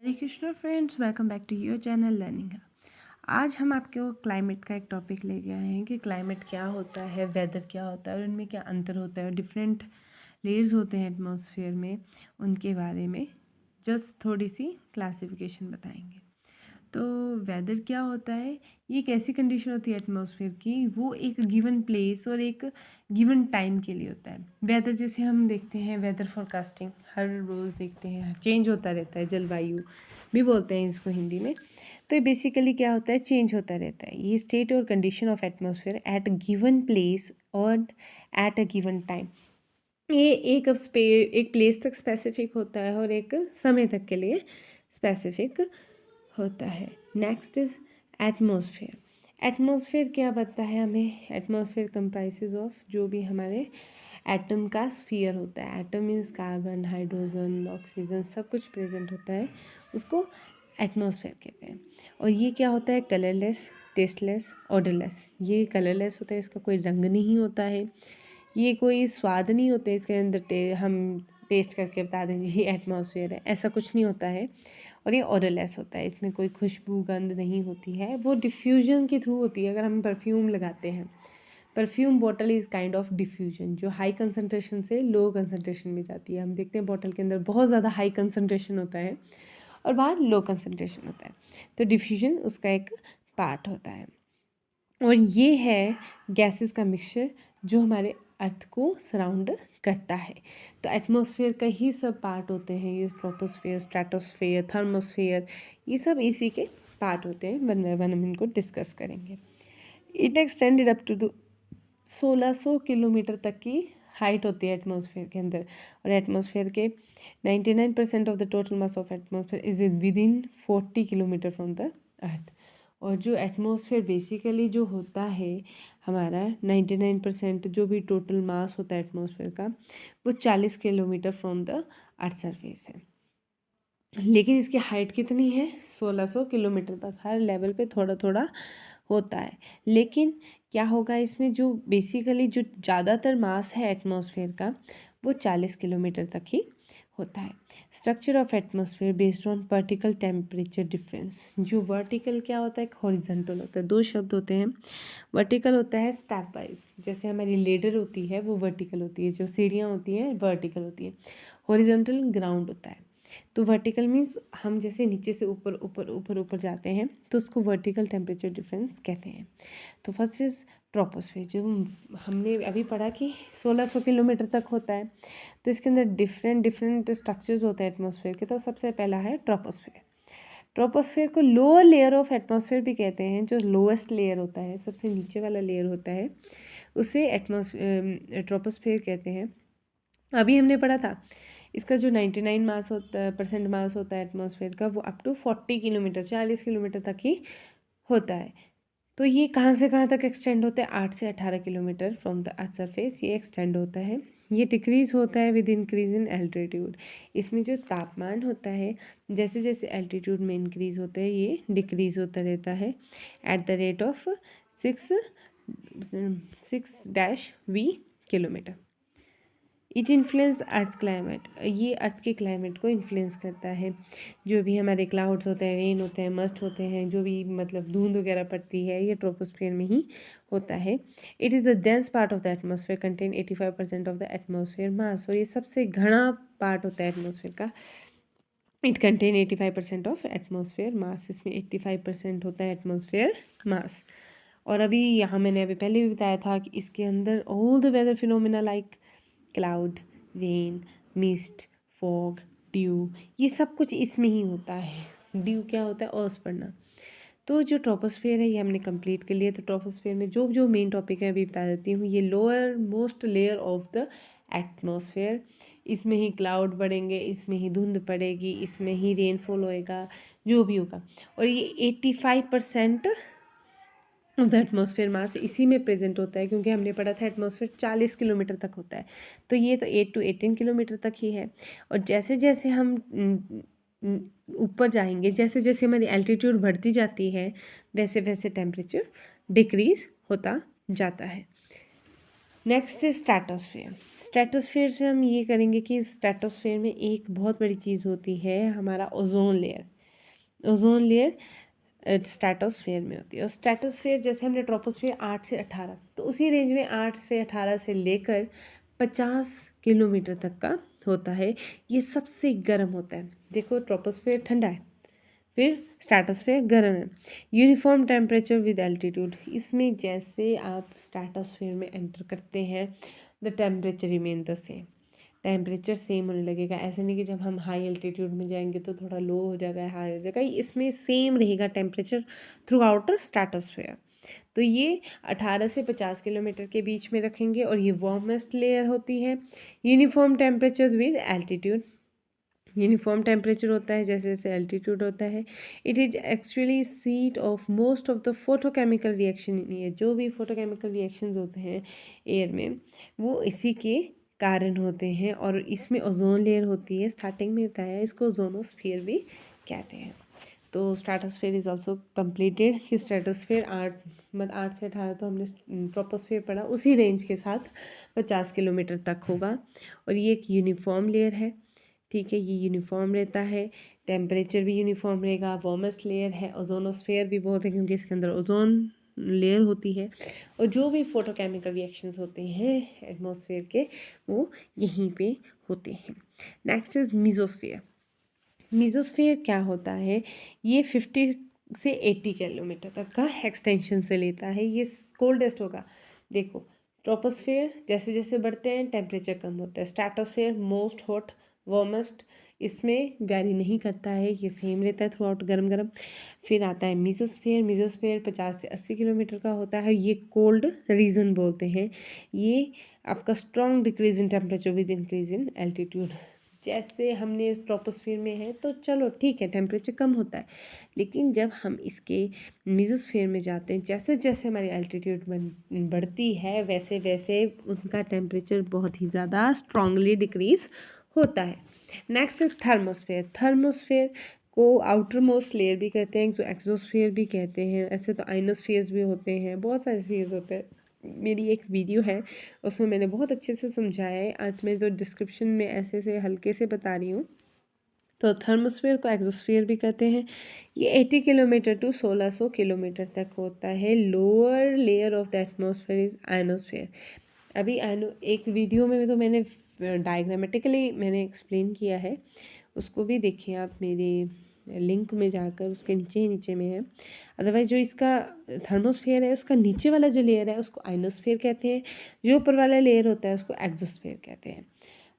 Hare Krishna friends, welcome back to your channel learning. आज हम आपको क्लाइमेट का एक टॉपिक लेके आए हैं कि क्लाइमेट क्या होता है, वेदर क्या होता है और उनमें क्या अंतर होता है और डिफरेंट लेयर्स होते हैं एटमॉस्फेयर में, उनके बारे में जस्ट थोड़ी सी क्लासिफिकेशन बताएंगे। तो वेदर क्या होता है, ये एक ऐसी कंडीशन होती है एटमॉस्फेयर की, वो एक गिवन प्लेस और एक गिवन टाइम के लिए होता है। वेदर जैसे हम देखते हैं, वेदर फोरकास्टिंग हर रोज़ देखते हैं, चेंज होता रहता है, जलवायु भी बोलते हैं इसको हिंदी में। तो ये बेसिकली क्या होता है, चेंज होता रहता है। ये स्टेट और condition of atmosphere at given place और एट अ गिवन टाइम। ये एक प्लेस तक स्पेसिफिक होता है और एक समय तक के लिए स्पेसिफिक होता है। Next is atmosphere. एटमॉस्फेयर क्या बताता है हमें? एटमॉस्फेयर कंप्राइजेज ऑफ जो भी हमारे एटम का स्फीयर होता है। Atom means carbon, hydrogen, oxygen, सब कुछ प्रेजेंट होता है, उसको एटमॉस्फेयर कहते हैं। और ये क्या होता है? Colourless, tasteless, odourless. ये कलरलेस होता है, इसका कोई रंग नहीं होता है, ये कोई स्वाद नहीं होते इसके अंदर, हम टेस्ट करके बता देंगे ये एटमॉस्फेयर है, ऐसा कुछ नहीं होता है। और ये ऑडरलेस होता है, इसमें कोई खुशबू गंध नहीं होती है, वो डिफ्यूजन के थ्रू होती है। अगर हम परफ्यूम लगाते हैं, perfume bottle is kind of diffusion, जो हाई कंसनट्रेशन से लो कंसनट्रेशन में जाती है। हम देखते हैं बॉटल के अंदर बहुत ज़्यादा हाई कंसनट्रेशन होता है और बाहर लो कंसनट्रेशन होता है, तो डिफ्यूजन उसका एक पार्ट होता है। और ये है गैसेस का मिक्सचर जो हमारे अर्थ को सराउंड करता है। तो एटमॉस्फेयर का ही सब पार्ट होते हैं, ये ट्रोपोस्फेयर, स्ट्रेटोस्फेयर, थर्मोस्फेयर, ये सब इसी के पार्ट होते हैं। वन बाय वन हम इनको डिस्कस करेंगे। It extended up to 1600 kilometre तक की हाइट होती है एटमॉस्फेयर के अंदर। और एटमॉस्फेयर के 99% of the total mass of atmosphere is with in 40 kilometre from the earth. और जो एटमॉस्फेयर बेसिकली जो होता है हमारा 99% जो भी टोटल मास होता है एटमॉस्फेयर का, वो 40 kilometre from the earth surface है। लेकिन इसकी हाइट कितनी है? 1600 किलोमीटर तक, हर लेवल पे थोड़ा थोड़ा होता है। लेकिन क्या होगा इसमें, जो बेसिकली जो ज़्यादातर मास है एटमॉस्फेयर का, वो 40 किलोमीटर तक ही होता है। Structure of atmosphere based on vertical temperature difference. जो वर्टिकल क्या होता है, एक हॉरिजॉन्टल होता है। दो शब्द होते हैं। वर्टिकल होता है स्टेप वाइज, जैसे हमारी लेडर होती है वो वर्टिकल होती है, जो सीढ़ियाँ होती हैं वर्टिकल होती है। हॉरिजॉन्टल ग्राउंड होता है। तो वर्टिकल मीन्स हम जैसे नीचे से ऊपर ऊपर ऊपर ऊपर जाते हैं, तो उसको वर्टिकल टेम्परेचर डिफरेंस कहते हैं। तो फर्स्ट इज ट्रोपोस्फेयर, जो हमने अभी पढ़ा कि 1600 किलोमीटर तक होता है। तो इसके अंदर डिफरेंट डिफरेंट स्ट्रक्चर्स होते हैं एटमॉस्फेयर के। तो सबसे पहला है ट्रोपोस्फेयर। ट्रोपोस्फेयर को लोअर लेयर ऑफ एटमॉस्फेयर भी कहते हैं। जो लोएस्ट लेयर होता है, सबसे नीचे वाला लेयर होता है, उसे ट्रोपोस्फेयर कहते हैं। अभी हमने पढ़ा था इसका जो 99 मास होता है, % मास होता है एटमॉस्फेयर का, वो अप टू 40 किलोमीटर, 40 किलोमीटर तक ही होता है। तो ये कहाँ से कहाँ तक एक्सटेंड होता है? 8 से 18 kilometre from the earth surface ये एक्सटेंड होता है। ये डिक्रीज़ होता है विद इंक्रीज इन एल्टीट्यूड। इसमें जो तापमान होता है, जैसे जैसे एल्टीट्यूड में इंक्रीज़ होता है, ये डिक्रीज़ होता रहता है at the rate of 6-V kilometre. It influence earth climate. ये अर्थ के क्लाइमेट को इन्फ्लुएंस करता है। जो भी हमारे क्लाउड्स होते हैं, रेन होते हैं, मस्ट होते हैं, जो भी मतलब धुंध वगैरह पड़ती है, ये ट्रोपोस्फेयर में ही होता है। It is the dense part of the atmosphere, contain 85% of the atmosphere mass. और ये सबसे घना पार्ट होता है एटमॉस्फेयर का। It contain 85% of atmosphere mass. इसमें 85% होता है एटमॉस्फेयर मास। और अभी यहाँ मैंने अभी पहले भी बताया था कि इसके अंदर all the weather phenomena like cloud, rain, mist, fog, dew, ये सब कुछ इसमें ही होता है। ड्यू क्या होता है? ओस पड़ना। तो जो ट्रोपोस्फेयर है ये हमने कंप्लीट कर लिया। तो ट्रोपोस्फेयर में जो जो मेन टॉपिक है अभी बता देती हूँ। ये lower most layer of the atmosphere, इसमें ही क्लाउड बढ़ेंगे, इसमें ही धुंध पड़ेगी, इसमें ही रेनफॉल होएगा, जो भी होगा। और ये 85% ऑफ द एटमॉस्फेयर मास इसी में प्रेजेंट होता है, क्योंकि हमने पढ़ा था एटमॉस्फेयर 40 किलोमीटर तक होता है। तो ये तो 8 to 18 किलोमीटर तक ही है। और जैसे जैसे हम ऊपर जाएंगे, जैसे जैसे हमारी एल्टीट्यूड बढ़ती जाती है, वैसे वैसे टेम्परेचर डिक्रीज होता जाता है। Next is stratosphere. स्ट्रेटोस्फेयर से हम ये करेंगे कि स्ट्रेटोस्फेयर में एक बहुत बड़ी चीज़ होती है, हमारा ozone layer. Ozone layer stratosphere में होती है। और स्ट्रेटोस्फेयर जैसे हमने ट्रोपोस्फेयर 8 से 18, तो उसी रेंज में 8 से 18 से लेकर 50 किलोमीटर तक का होता है। ये सबसे गर्म होता है। देखो ट्रोपोस्फेयर ठंडा है, फिर स्ट्रेटोस्फेयर गर्म है। यूनिफॉर्म टेम्परेचर विद एल्टीट्यूड, इसमें जैसे आप स्ट्रेटोस्फेयर में एंटर करते हैं the temperature remain the same, temperature same होने लगेगा। ऐसे नहीं कि जब हम हाई एल्टीट्यूड में जाएंगे तो थोड़ा लो हो जाएगा, हाई हो जाएगा, इसमें सेम रहेगा टेम्परेचर थ्रू आउट स्ट्रेटोस्फेयर। तो ये 18 से 50 किलोमीटर के बीच में रखेंगे और ये वार्मेस्ट लेयर होती है। Uniform temperature with altitude, uniform temperature होता है जैसे जैसे एल्टीट्यूड होता है। It is actually seat of most of the photochemical reaction in air, जो भी फोटोकेमिकल रिएक्शंस होते हैं एयर में वो इसी के कारण होते हैं। और इसमें ओजोन लेयर होती है, स्टार्टिंग में बताया, इसको ओजोनोस्फीयर भी कहते हैं। तो स्ट्रेटोस्फेयर इज ऑल्सो कम्प्लीटेड कि स्ट्रेटोस्फेयर 8 से 18 तो हमने ट्रोपोस्फेयर पढ़ा, उसी रेंज के साथ 50 किलोमीटर तक होगा। और ये एक यूनिफॉर्म लेयर है, ठीक है, ये यूनिफॉर्म रहता है, टेम्परेचर भी यूनिफॉर्म रहेगा। वार्मेस्ट लेयर है, ओजोनोस्फेयर भी बहुत है क्योंकि इसके अंदर ओजोन लेयर होती है। और जो भी फोटोकेमिकल रिएक्शंस होते हैं एटमॉस्फेयर के वो यहीं पे होते हैं। Next is mesosphere. मीजोस्फेयर क्या होता है, ये 50 से 80 किलोमीटर तक का एक्सटेंशन से लेता है। ये कोल्डेस्ट होगा। देखो ट्रोपोस्फेयर जैसे जैसे बढ़ते हैं टेम्परेचर कम होता है, स्ट्रेटोस्फेयर मोस्ट हॉट वार्मेस्ट, इसमें वैरी नहीं करता है, ये सेम रहता है थ्रू आउट गर्म गर्म। फिर आता है मीजोस्फेयर, मीजोस्फेयर 50 से 80 किलोमीटर का होता है, ये कोल्ड रीजन बोलते हैं। ये आपका strong decrease in temperature with increase in altitude. जैसे हमने ट्रोपोस्फेयर में है तो चलो ठीक है टेम्परेचर कम होता है, लेकिन जब हम इसके मीजोस्फेयर में जाते हैं जैसे जैसे हमारी एल्टीट्यूड बढ़ती है वैसे वैसे उनका टेम्परेचर बहुत ही ज़्यादा स्ट्रांगली डिक्रीज होता है। नेक्स्ट है थर्मोस्फेयर। थर्मोस्फेयर को आउटर मोस्ट लेयर भी कहते हैं, जो एक्सोस्फेयर भी कहते हैं। ऐसे तो आइनोस्फेयर्स भी होते हैं, बहुत सारे स्फीयर्स होते हैं। मेरी एक वीडियो है उसमें मैंने बहुत अच्छे से समझाया है, आज मैं तो डिस्क्रिप्शन में ऐसे से हल्के से बता रही हूँ। तो थर्मोस्फेयर को एक्सोस्फेयर भी कहते हैं। ये 80 किलोमीटर टू 1600 किलोमीटर तक होता है। Lower layer of the atmosphere is ionosphere. अभी एक वीडियो में तो मैंने डायग्रामेटिकली मैंने एक्सप्लेन किया है, उसको भी देखिए आप मेरे लिंक में जाकर, उसके नीचे ही नीचे में है। अदरवाइज जो इसका थर्मोस्फेयर है उसका नीचे वाला जो लेयर है उसको आइनोस्फेयर कहते हैं, जो ऊपर वाला लेयर होता है उसको एक्सोस्फेयर कहते हैं।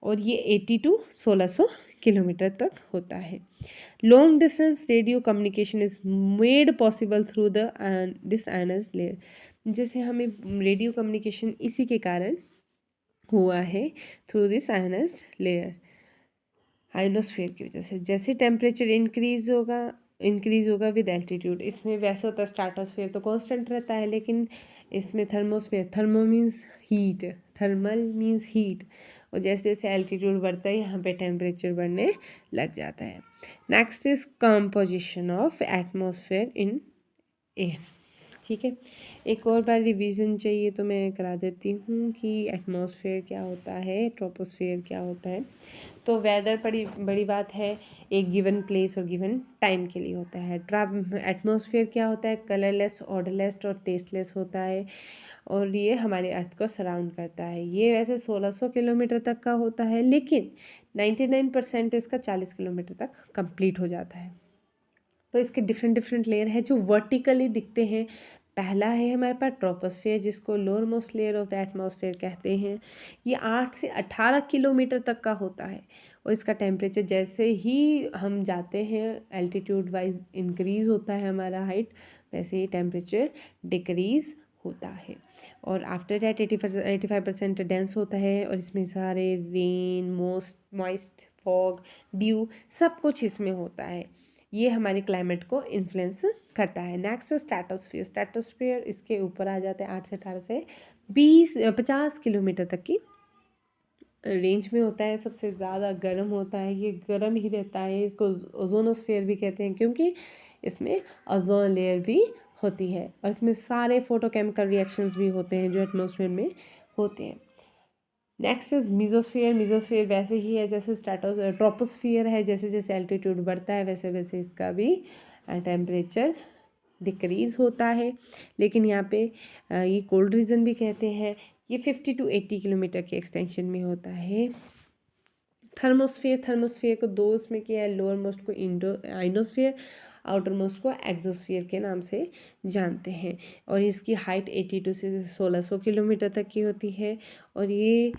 और ये 80 टू 1600 किलोमीटर तक होता है। Long distance radio communication is made possible through the this ions layer. जैसे हमें रेडियो कम्युनिकेशन इसी के कारण हुआ है, through this ions layer, ionosphere की वजह से। जैसे टेम्परेचर इंक्रीज होगा विद एल्टीट्यूड, इसमें वैसे होता है स्ट्रेटोस्फेयर तो कांस्टेंट रहता है, लेकिन इसमें thermosphere, thermo means heat, thermal means heat, और जैसे जैसे एल्टीट्यूड बढ़ता है यहाँ पे टेम्परेचर बढ़ने लग जाता है। Next is composition of atmosphere in air, ठीक है। एक और बार रिवीजन चाहिए तो मैं करा देती हूँ कि एटमॉस्फेयर क्या होता है, ट्रोपोस्फेयर क्या होता है। तो वेदर बड़ी बड़ी बात है, एक गिवन प्लेस और गिवन टाइम के लिए होता है। एटमॉस्फेयर क्या होता है, कलरलेस, ऑर्डरलेस और टेस्टलेस होता है, और ये हमारे अर्थ को सराउंड करता है। ये वैसे 1600 किलोमीटर तक का होता है, लेकिन 99% इसका 40 किलोमीटर तक कंप्लीट हो जाता है। तो इसके डिफरेंट डिफरेंट लेयर है जो वर्टिकली दिखते हैं। पहला है हमारे पास ट्रोपोस्फेयर, जिसको lower most layer of the atmosphere कहते हैं। ये 8 से 18 किलोमीटर तक का होता है, और इसका टेम्परेचर जैसे ही हम जाते हैं एल्टीट्यूड वाइज इंक्रीज़ होता है हमारा हाइट, वैसे ही टेम्परेचर डिक्रीज़ होता है। और आफ्टर दैट 85% डेंस होता है, और इसमें सारे रेन, मॉइस्ट फॉग, ड्यू सब कुछ इसमें होता है। ये हमारे क्लाइमेट को इन्फ्लुएंस करता है। Next stratosphere. स्ट्रेटोस्फियर इसके ऊपर आ जाते हैं, 8 से 18 से 50 किलोमीटर तक की रेंज में होता है। सबसे ज़्यादा गर्म होता है, ये गर्म ही रहता है। इसको ओजोनोस्फेयर भी कहते हैं क्योंकि इसमें ओजोन लेयर भी होती है, और इसमें सारे फोटोकेमिकल रिएक्शंस भी होते हैं जो एटमॉस्फेयर में होते हैं। Next is mesosphere. मीजोस्फीयर वैसे ही है जैसे ट्रोपोस्फियर है, जैसे जैसे एल्टीट्यूड बढ़ता है वैसे वैसे इसका भी टेम्परेचर डिक्रीज़ होता है। लेकिन यहाँ पे ये कोल्ड रीजन भी कहते हैं। ये 50 to 80 किलोमीटर के एक्सटेंशन में होता है। थर्मोस्फियर, थर्मोस्फियर को दो उसमें किया है, लोअर मोस्ट को आइनोस्फियर, आउटर मोस्ट को एक्सोस्फियर के नाम से जानते हैं। और इसकी हाइट 82 से 1600 किलोमीटर तक की होती है। और ये